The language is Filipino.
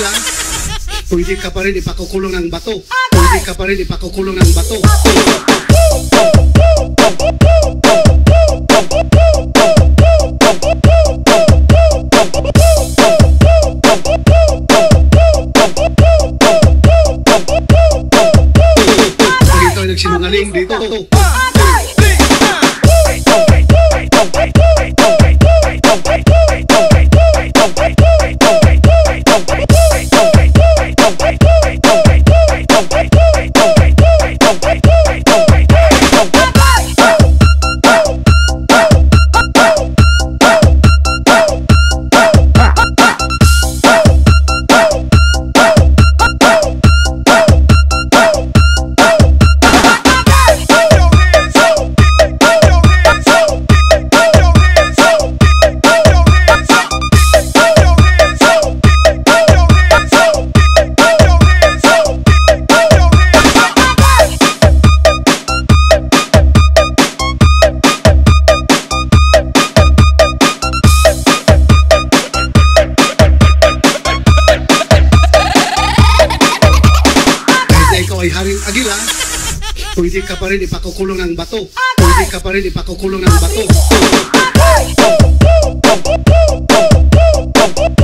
agila, pwede ka pa rin ipakukulong ng bato. Pwede ka pa rin ipakukulong ng bato. Pag ito ay nagsinungaling dito. Ay haring agila, pwede ka pa rin ipakukulong ng bato. Pwede ka pa rin ipakukulong ng bato. Pwede ka pa rin ipakukulong ng bato.